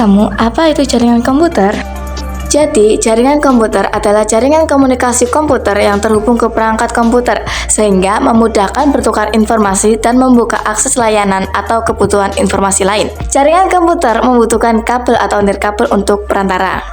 kamu apa itu jaringan komputer? Jadi, jaringan komputer adalah jaringan komunikasi komputer yang terhubung ke perangkat komputer, sehingga memudahkan bertukar informasi dan membuka akses layanan atau kebutuhan informasi lain. Jaringan komputer membutuhkan kabel atau nirkabel untuk perantara.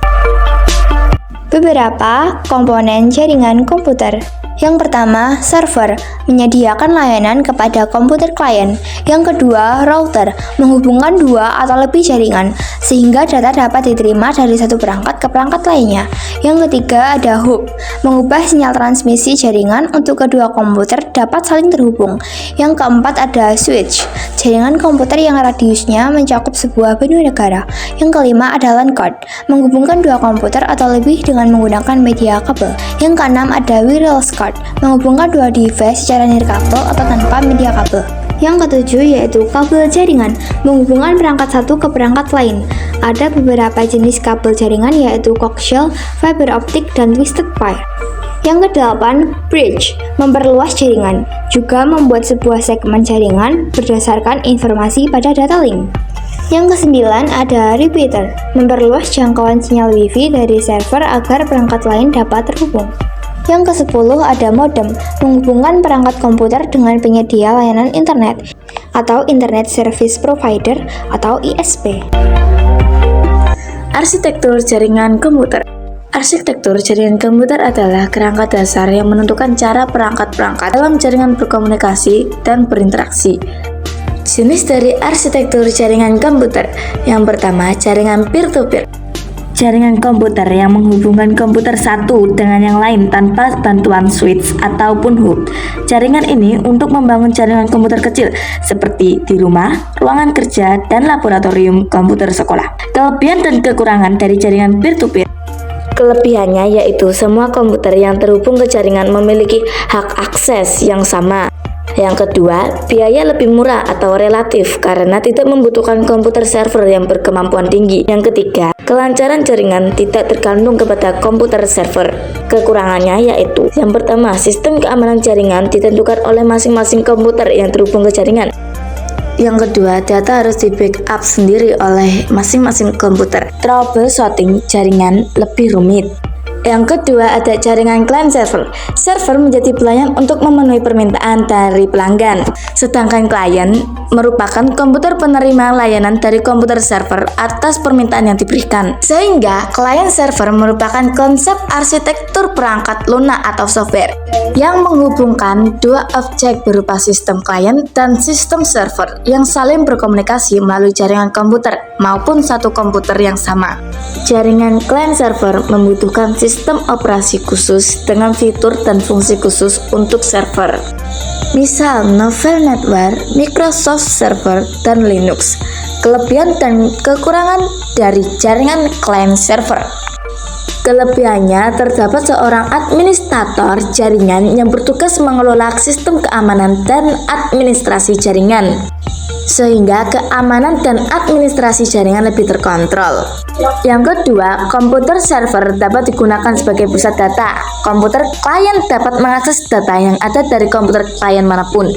Beberapa komponen jaringan komputer. Yang pertama, server, menyediakan layanan kepada komputer klien. Yang kedua, router, menghubungkan dua atau lebih jaringan, sehingga data dapat diterima dari satu perangkat ke perangkat lainnya. Yang ketiga, ada hub, mengubah sinyal transmisi jaringan untuk kedua komputer dapat saling terhubung. Yang keempat, ada switch, jaringan komputer yang radiusnya mencakup sebuah benua negara. Yang kelima, ada LAN card, menghubungkan dua komputer atau lebih dengan menggunakan media kabel. Yang keenam, ada wireless card, menghubungkan dua device secara nirkabel atau tanpa media kabel. Yang ketujuh yaitu kabel jaringan, menghubungkan perangkat satu ke perangkat lain. Ada beberapa jenis kabel jaringan yaitu coaxial, fiber optic, dan twisted pair. Yang kedelapan, bridge, memperluas jaringan, juga membuat sebuah segmen jaringan berdasarkan informasi pada data link. Yang kesembilan ada repeater, memperluas jangkauan sinyal Wi-Fi dari server agar perangkat lain dapat terhubung. Yang ke-10 ada modem, menghubungkan perangkat komputer dengan penyedia layanan internet atau Internet Service Provider atau ISP. Arsitektur jaringan komputer. Arsitektur jaringan komputer adalah kerangka dasar yang menentukan cara perangkat-perangkat dalam jaringan berkomunikasi dan berinteraksi. Jenis dari arsitektur jaringan komputer. Yang pertama, jaringan peer-to-peer. Jaringan komputer yang menghubungkan komputer satu dengan yang lain tanpa bantuan switch ataupun hub. Jaringan ini untuk membangun jaringan komputer kecil seperti di rumah, ruangan kerja, dan laboratorium komputer sekolah. Kelebihan dan kekurangan dari jaringan peer-to-peer. Kelebihannya yaitu semua komputer yang terhubung ke jaringan memiliki hak akses yang sama. Yang kedua, biaya lebih murah atau relatif karena tidak membutuhkan komputer server yang berkemampuan tinggi. Yang ketiga, kelancaran jaringan tidak tergantung kepada komputer server. Kekurangannya yaitu, yang pertama, sistem keamanan jaringan ditentukan oleh masing-masing komputer yang terhubung ke jaringan. Yang kedua, data harus di-backup sendiri oleh masing-masing komputer. Troubleshooting jaringan lebih rumit. Yang kedua ada jaringan client server. Server menjadi pelayan untuk memenuhi permintaan dari pelanggan, sedangkan klien merupakan komputer penerima layanan dari komputer server atas permintaan yang diberikan. Sehingga client server merupakan konsep arsitektur perangkat lunak atau software yang menghubungkan dua objek berupa sistem klien dan sistem server yang saling berkomunikasi melalui jaringan komputer maupun satu komputer yang sama. Jaringan client server membutuhkan sistem operasi khusus dengan fitur dan fungsi khusus untuk server. Misal Novell NetWare, Microsoft Server, dan Linux. Kelebihan dan kekurangan dari jaringan client server. Kelebihannya terdapat seorang administrator jaringan yang bertugas mengelola sistem keamanan dan administrasi jaringan, sehingga keamanan dan administrasi jaringan lebih terkontrol. Yang kedua, komputer server dapat digunakan sebagai pusat data. Komputer klien dapat mengakses data yang ada dari komputer klien manapun.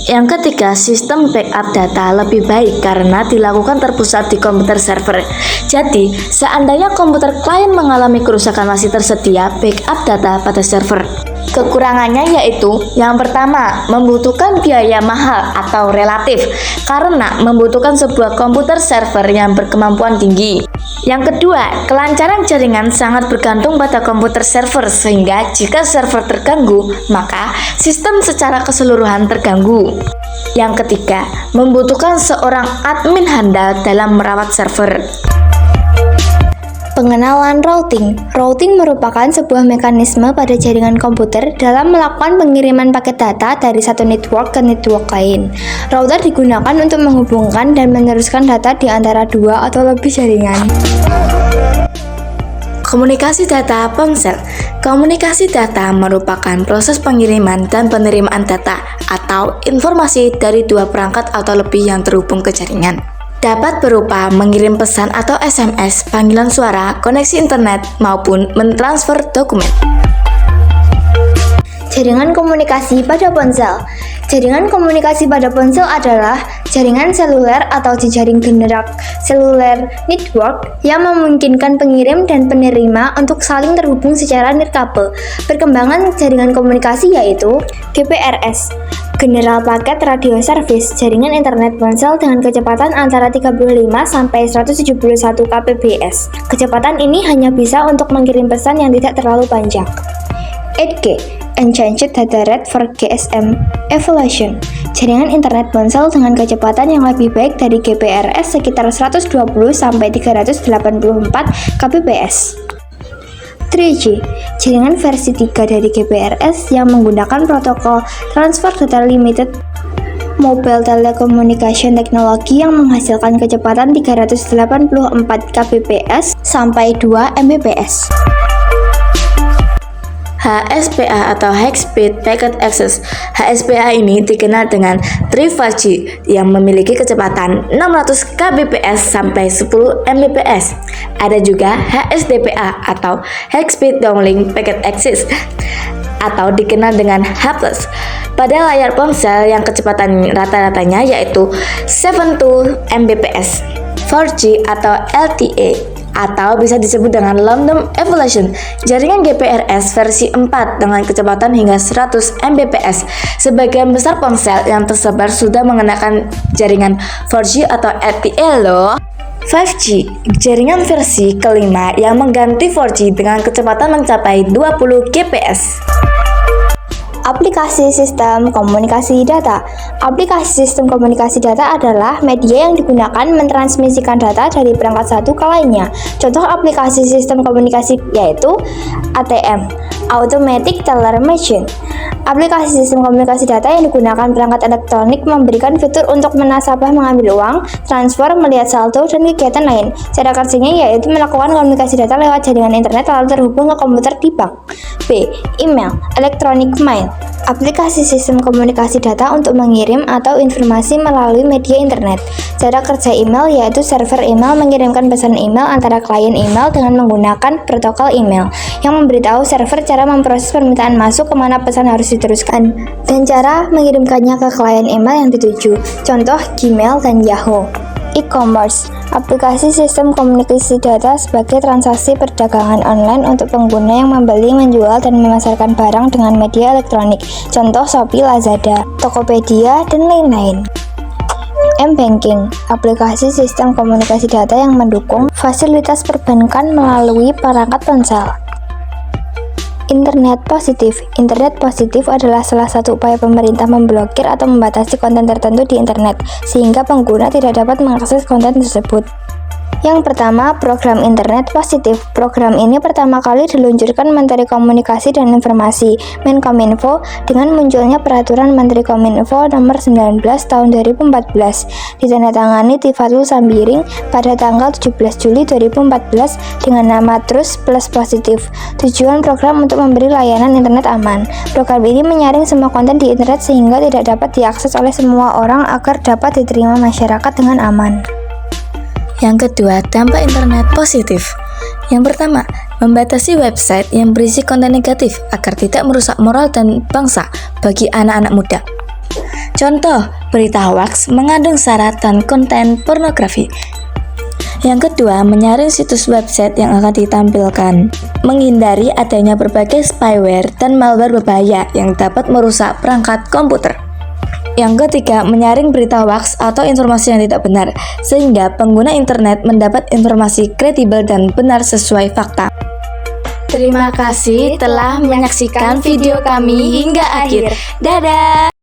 Yang ketiga, sistem backup data lebih baik karena dilakukan terpusat di komputer server. Jadi, seandainya komputer klien mengalami kerusakan masih tersedia backup data pada server. Kekurangannya yaitu, yang pertama, membutuhkan biaya mahal atau relatif karena membutuhkan sebuah komputer server yang berkemampuan tinggi. Yang kedua, kelancaran jaringan sangat bergantung pada komputer server sehingga jika server terganggu, maka sistem secara keseluruhan terganggu. Yang ketiga, membutuhkan seorang admin handal dalam merawat server. Pengenalan routing. Routing merupakan sebuah mekanisme pada jaringan komputer dalam melakukan pengiriman paket data dari satu network ke network lain. Router digunakan untuk menghubungkan dan meneruskan data di antara dua atau lebih jaringan. Komunikasi data ponsel. Komunikasi data merupakan proses pengiriman dan penerimaan data atau informasi dari dua perangkat atau lebih yang terhubung ke jaringan. Dapat berupa mengirim pesan atau SMS, panggilan suara, koneksi internet, maupun mentransfer dokumen. Jaringan komunikasi pada ponsel. Jaringan komunikasi pada ponsel adalah Jaringan seluler atau jejaring general cellular network yang memungkinkan pengirim dan penerima untuk saling terhubung secara nirkabel. Perkembangan jaringan komunikasi yaitu GPRS, General Packet Radio Service, jaringan internet ponsel dengan kecepatan antara 35 sampai 171 kbps. Kecepatan ini hanya bisa untuk mengirim pesan yang tidak terlalu panjang. 8G, Enchanted Data Rate for GSM Evolution, jaringan internet ponsel dengan kecepatan yang lebih baik dari GPRS sekitar 120 sampai 384 kbps. 3G, jaringan versi 3 dari GPRS yang menggunakan protokol Transfer Data Limited Mobile Telecommunication Technology yang menghasilkan kecepatan 384 kbps sampai 2 mbps. HSPA atau High Speed Packet Access. HSPA ini dikenal dengan 3G yang memiliki kecepatan 600 kbps sampai 10 mbps. Ada juga HSDPA atau High Speed Downlink Packet Access atau dikenal dengan H+. Pada layar ponsel yang kecepatan rata-ratanya yaitu 72 mbps. 4G atau LTE atau bisa disebut dengan Long-Term Evolution, jaringan GPRS versi 4 dengan kecepatan hingga 100 mbps. Sebagian besar ponsel yang tersebar sudah mengenakan jaringan 4G atau LTE loh. 5G, jaringan versi kelima yang mengganti 4G dengan kecepatan mencapai 20 Gbps. Aplikasi sistem komunikasi data. Aplikasi sistem komunikasi data adalah media yang digunakan mentransmisikan data dari perangkat satu ke lainnya. Contoh aplikasi sistem komunikasi yaitu ATM, Automatic Teller Machine. Aplikasi sistem komunikasi data yang digunakan perangkat elektronik memberikan fitur untuk nasabah mengambil uang, transfer, melihat saldo, dan kegiatan lain. Cara kerjanya yaitu melakukan komunikasi data lewat jaringan internet lalu terhubung ke komputer di bank. B. Email, Electronic Mail. Aplikasi sistem komunikasi data untuk mengirim atau informasi melalui media internet. Cara kerja email yaitu server email mengirimkan pesan email antara klien email dengan menggunakan protokol email yang memberitahu server cara memproses permintaan masuk kemana pesan harus diteruskan dan cara mengirimkannya ke klien email yang dituju. Contoh Gmail dan Yahoo. E-commerce, aplikasi sistem komunikasi data sebagai transaksi perdagangan online untuk pengguna yang membeli, menjual, dan memasarkan barang dengan media elektronik. Contoh Shopee, Lazada, Tokopedia, dan lain-lain. M-Banking, aplikasi sistem komunikasi data yang mendukung fasilitas perbankan melalui perangkat ponsel. Internet positif. Internet positif adalah salah satu upaya pemerintah memblokir atau membatasi konten tertentu di internet, sehingga pengguna tidak dapat mengakses konten tersebut. Yang pertama, program internet positif. Program ini pertama kali diluncurkan Menteri Komunikasi dan Informasi Menkominfo dengan munculnya Peraturan Menteri Kominfo Nomor 19 Tahun 2014, ditandatangani Tifatul Sambiring pada tanggal 17 Juli 2014 dengan nama Trust Plus Positif. Tujuan program untuk memberi layanan internet aman. Program ini menyaring semua konten di internet sehingga tidak dapat diakses oleh semua orang agar dapat diterima masyarakat dengan aman. Yang kedua, dampak internet positif. Yang pertama, membatasi website yang berisi konten negatif agar tidak merusak moral dan bangsa bagi anak-anak muda. Contoh, berita hoaks mengandung syarat dan konten pornografi. Yang kedua, menyaring situs website yang akan ditampilkan, menghindari adanya berbagai spyware dan malware berbahaya yang dapat merusak perangkat komputer. Yang ketiga, menyaring berita hoaks atau informasi yang tidak benar, sehingga pengguna internet mendapat informasi kredibel dan benar sesuai fakta. Terima kasih telah menyaksikan video kami hingga akhir. Dadah!